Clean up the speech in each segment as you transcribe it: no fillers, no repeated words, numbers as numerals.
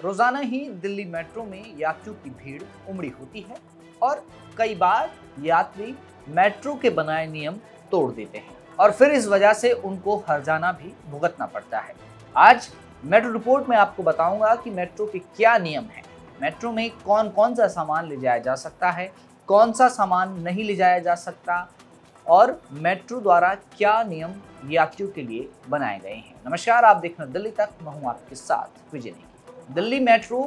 रोजाना ही दिल्ली मेट्रो में यात्रियों की भीड़ उमड़ी होती है और कई बार यात्री मेट्रो के बनाए नियम तोड़ देते हैं और फिर इस वजह से उनको हर्जाना भी भुगतना पड़ता है। आज मेट्रो रिपोर्ट में आपको बताऊंगा कि मेट्रो के क्या नियम हैं, मेट्रो में कौन कौन सा सामान ले जाया जा सकता है, कौन सा सामान नहीं ले जाया जा सकता और मेट्रो द्वारा क्या नियम यात्रियों के लिए बनाए गए हैं। नमस्कार, आप देख रहे हैं दिल्ली तक, मैं हूं आपके साथ विजय नेगी। दिल्ली मेट्रो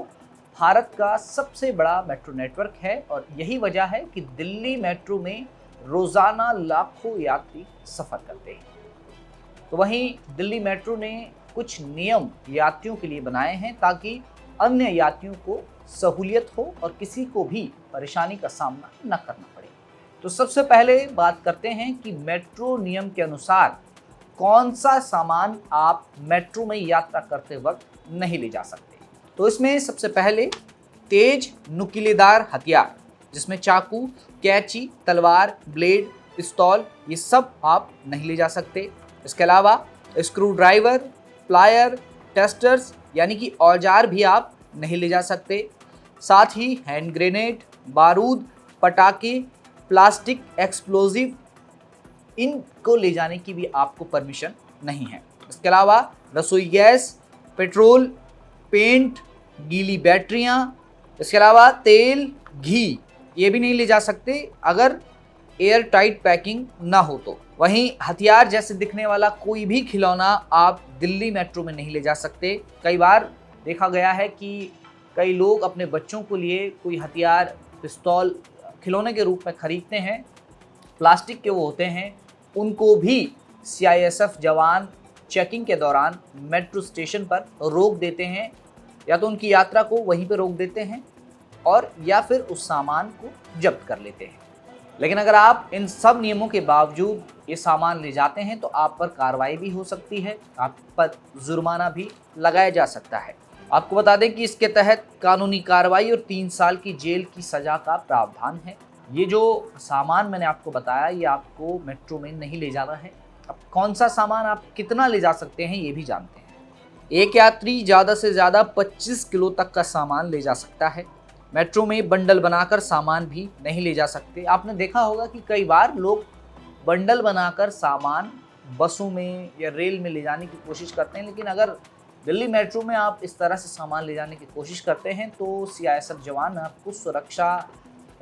भारत का सबसे बड़ा मेट्रो नेटवर्क है और यही वजह है कि दिल्ली मेट्रो में रोजाना लाखों यात्री सफर करते हैं। तो वहीं दिल्ली मेट्रो ने कुछ नियम यात्रियों के लिए बनाए हैं ताकि अन्य यात्रियों को सहूलियत हो और किसी को भी परेशानी का सामना न करना पड़े। तो सबसे पहले बात करते हैं कि मेट्रो नियम के अनुसार कौन सा सामान आप मेट्रो में यात्रा करते वक्त नहीं ले जा सकते। तो इसमें सबसे पहले तेज नुकीलेदार हथियार, जिसमें चाकू, कैंची, तलवार, ब्लेड, पिस्तौल, ये सब आप नहीं ले जा सकते। इसके अलावा स्क्रू ड्राइवर, प्लायर, टेस्टर्स यानी कि औजार भी आप नहीं ले जा सकते। साथ ही हैंड ग्रेनेड, बारूद, पटाखे, प्लास्टिक एक्सप्लोजिव, इनको ले जाने की भी आपको परमिशन नहीं है। इसके अलावा रसोई गैस, पेट्रोल, पेंट, गीली बैटरियां, इसके अलावा तेल, घी, ये भी नहीं ले जा सकते अगर एयर टाइट पैकिंग ना हो तो। वहीं हथियार जैसे दिखने वाला कोई भी खिलौना आप दिल्ली मेट्रो में नहीं ले जा सकते। कई बार देखा गया है कि कई लोग अपने बच्चों के लिए कोई हथियार, पिस्तौल खिलौने के रूप में खरीदते हैं, प्लास्टिक के वो होते हैं, उनको भी सीआईएसएफ जवान चेकिंग के दौरान मेट्रो स्टेशन पर रोक देते हैं, या तो उनकी यात्रा को वहीं पर रोक देते हैं और या फिर उस सामान को जब्त कर लेते हैं। लेकिन अगर आप इन सब नियमों के बावजूद ये सामान ले जाते हैं तो आप पर कार्रवाई भी हो सकती है, आप पर जुर्माना भी लगाया जा सकता है। आपको बता दें कि इसके तहत कानूनी कार्रवाई और 3 साल की जेल की सजा का प्रावधान है। ये जो सामान मैंने आपको बताया ये आपको मेट्रो में नहीं ले जाना है। अब कौन सा सामान आप कितना ले जा सकते हैं ये भी जानते हैं। एक यात्री ज़्यादा से ज़्यादा 25 किलो तक का सामान ले जा सकता है। मेट्रो में बंडल बनाकर सामान भी नहीं ले जा सकते। आपने देखा होगा कि कई बार लोग बंडल बनाकर सामान बसों में या रेल में ले जाने की कोशिश करते हैं, लेकिन अगर दिल्ली मेट्रो में आप इस तरह से सामान ले जाने की कोशिश करते हैं तो सीआईएसएफ जवान आपको सुरक्षा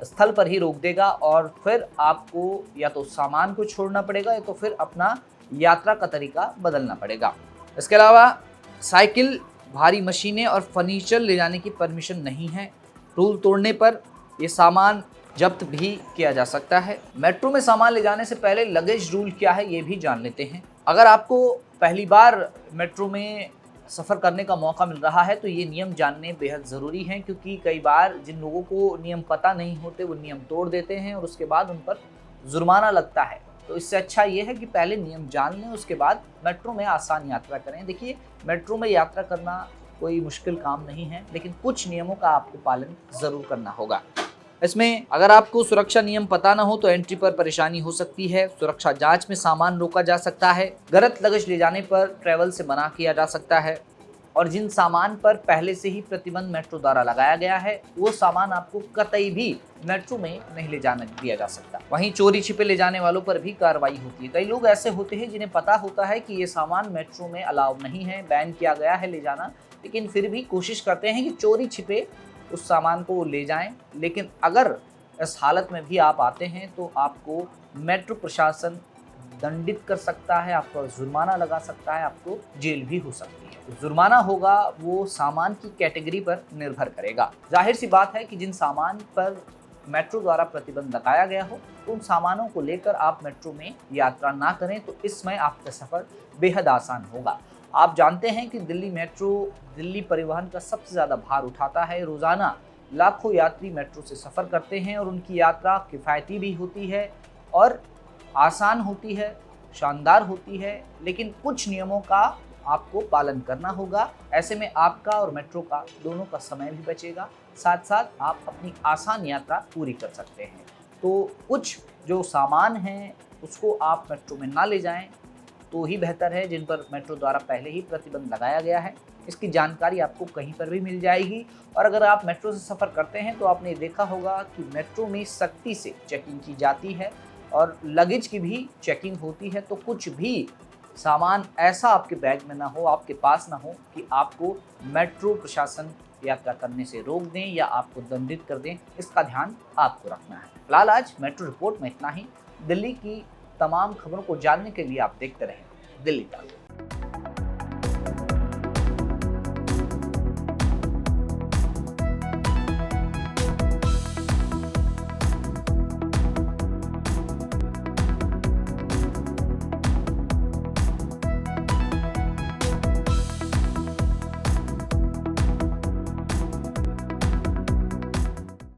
स्थल पर ही रोक देगा और फिर आपको या तो सामान को छोड़ना पड़ेगा या तो फिर अपना यात्रा का तरीका बदलना पड़ेगा। इसके अलावा साइकिल, भारी मशीनें और फर्नीचर ले जाने की परमिशन नहीं है। रूल तोड़ने पर ये सामान जब्त भी किया जा सकता है। मेट्रो में सामान ले जाने से पहले लगेज रूल क्या है ये भी जान लेते हैं। अगर आपको पहली बार मेट्रो में सफ़र करने का मौका मिल रहा है तो ये नियम जानने बेहद ज़रूरी हैं, क्योंकि कई बार जिन लोगों को नियम पता नहीं होते वो नियम तोड़ देते हैं और उसके बाद उन पर जुर्माना लगता है। तो इससे अच्छा ये है कि पहले नियम जान लें, उसके बाद मेट्रो में आसान यात्रा करें। देखिए, मेट्रो में यात्रा करना कोई मुश्किल काम नहीं है, लेकिन कुछ नियमों का आपको पालन ज़रूर करना होगा। इसमें अगर आपको सुरक्षा नियम पता ना हो तो एंट्री पर परेशानी हो सकती है। सुरक्षा जांच में सामान रोका जा सकता है। गलत लगेज ले जाने पर ट्रैवल से मना किया जा सकता है और जिन सामान पर पहले से ही प्रतिबंध मेट्रो द्वारा लगाया गया है वो सामान आपको कतई भी मेट्रो में नहीं ले जाने दिया जा सकता। वहीं चोरी छिपे ले जाने वालों पर भी कार्रवाई होती है। कई लोग ऐसे होते हैं जिन्हें पता होता है कि ये सामान मेट्रो में अलाउ नहीं है, बैन किया गया है ले जाना, लेकिन फिर भी कोशिश करते हैं कि चोरी छिपे उस सामान को ले जाएं। लेकिन अगर इस हालत में भी आप आते हैं तो आपको मेट्रो प्रशासन दंडित कर सकता है, आपको जुर्माना लगा सकता है, आपको जेल भी हो सकती है। तो जुर्माना होगा वो सामान की कैटेगरी पर निर्भर करेगा। जाहिर सी बात है कि जिन सामान पर मेट्रो द्वारा प्रतिबंध लगाया गया हो उन सामानों को लेकर आप मेट्रो में यात्रा ना करें, तो इसमें आपका सफ़र बेहद आसान होगा। आप जानते हैं कि दिल्ली मेट्रो दिल्ली परिवहन का सबसे ज़्यादा भार उठाता है। रोज़ाना लाखों यात्री मेट्रो से सफ़र करते हैं और उनकी यात्रा किफ़ायती भी होती है और आसान होती है, शानदार होती है, लेकिन कुछ नियमों का आपको पालन करना होगा। ऐसे में आपका और मेट्रो का दोनों का समय भी बचेगा, साथ साथ आप अपनी आसान यात्रा पूरी कर सकते हैं। तो कुछ जो सामान हैं उसको आप मेट्रो में ना ले जाएं, तो ही बेहतर है जिन पर मेट्रो द्वारा पहले ही प्रतिबंध लगाया गया है। इसकी जानकारी आपको कहीं पर भी मिल जाएगी। और अगर आप मेट्रो से सफ़र करते हैं तो आपने देखा होगा कि मेट्रो में सख्ती से चेकिंग की जाती है और लगेज की भी चेकिंग होती है। तो कुछ भी सामान ऐसा आपके बैग में ना हो, आपके पास ना हो कि आपको मेट्रो प्रशासन यात्रा करने से रोक दें या आपको दंडित कर दें, इसका ध्यान आपको रखना है। फिलहाल आज मेट्रो रिपोर्ट में इतना ही। दिल्ली की तमाम खबरों को जानने के लिए आप देखते रहें दिल्ली तक।